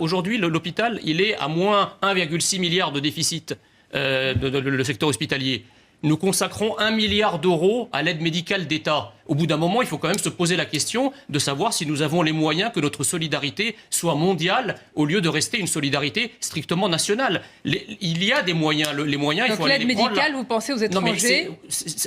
Aujourd'hui, l'hôpital, il est à moins 1,6 milliard de déficit, le secteur hospitalier. Nous consacrons 1 milliard d'euros à l'aide médicale d'État. Au bout d'un moment, il faut quand même se poser la question de savoir si nous avons les moyens que notre solidarité soit mondiale au lieu de rester une solidarité strictement nationale. Il y a des moyens. Les moyens, il faut aller les prendre. Donc l'aide médicale, vous pensez aux étrangers ?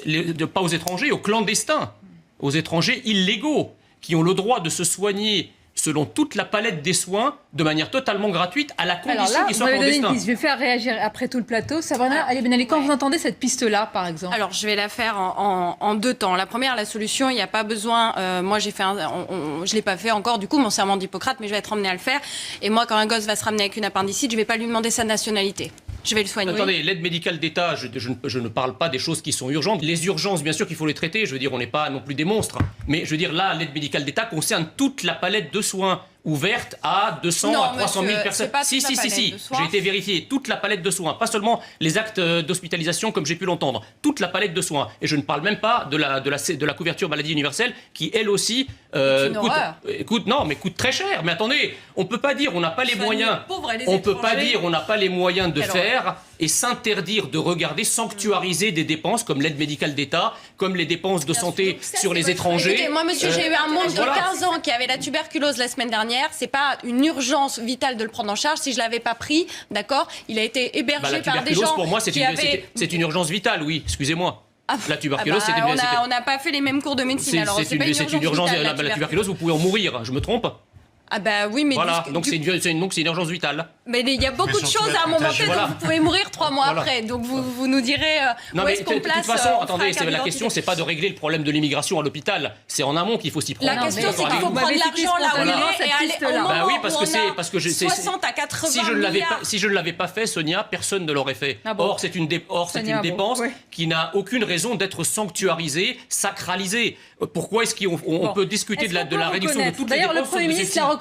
Non, pas aux étrangers, aux clandestins, aux étrangers illégaux qui ont le droit de se soigner selon toute la palette des soins, de manière totalement gratuite, à la condition qu'ils soient clandestins. Je vais faire réagir après tout le plateau. Sabrina Ali Ben Ali, quand vous entendez cette piste-là, par exemple? Alors, je vais la faire en deux temps. La première, la solution, il n'y a pas besoin... moi, je ne l'ai pas fait encore, du coup, mon serment d'Hippocrate, mais je vais être emmenée à le faire. Et moi, quand un gosse va se ramener avec une appendicite, je ne vais pas lui demander sa nationalité. Je vais le soigner. Attendez, l'aide médicale d'État, je ne parle pas des choses qui sont urgentes. Les urgences, bien sûr qu'il faut les traiter. Je veux dire, on n'est pas non plus des monstres. Mais je veux dire, là, l'aide médicale d'État concerne toute la palette de soins ouverte à 200 à 300 000 personnes. Si. J'ai été vérifié. Toute la palette de soins. Pas seulement les actes d'hospitalisation comme j'ai pu l'entendre. Toute la palette de soins. Et je ne parle même pas de la couverture maladie universelle qui, elle aussi, coûte très cher. Mais attendez, on ne peut pas dire on n'a pas les moyens. On ne peut pas dire on n'a pas les moyens de faire et s'interdire de regarder, sanctuariser des dépenses comme l'aide médicale d'État, comme les dépenses de santé sur les étrangers. Écoutez, moi, monsieur, j'ai eu un môme de 15 ans qui avait la tuberculose la semaine dernière. C'est pas une urgence vitale de le prendre en charge. Si je l'avais pas pris, d'accord, il a été hébergé par des gens. Pour moi, c'est une urgence vitale, oui. Excusez-moi. La tuberculose, on n'a pas fait les mêmes cours de médecine. Alors, c'est une urgence vitale. La tuberculose, vous pouvez en mourir. Je me trompe? Ah bah oui, mais... Voilà, donc c'est une urgence vitale. Mais il y a beaucoup de choses à un moment donné, donc vous pouvez mourir 3 mois après. Donc vous nous direz où est-ce qu'on place... De toute façon, attendez, la question, c'est pas de régler le problème de l'immigration à l'hôpital. C'est en amont qu'il faut s'y prendre. La question, c'est qu'il faut prendre l'argent là où il est et aller au moment oui, parce que 60 à 80 milliards. Si je ne l'avais pas fait, Sonia, personne ne l'aurait fait. Or, c'est une dépense qui n'a aucune raison d'être sanctuarisée, sacralisée. Pourquoi est-ce qu'on peut discuter de la réduction de toutes les dépenses? D'ailleurs, le Premier ministre l'a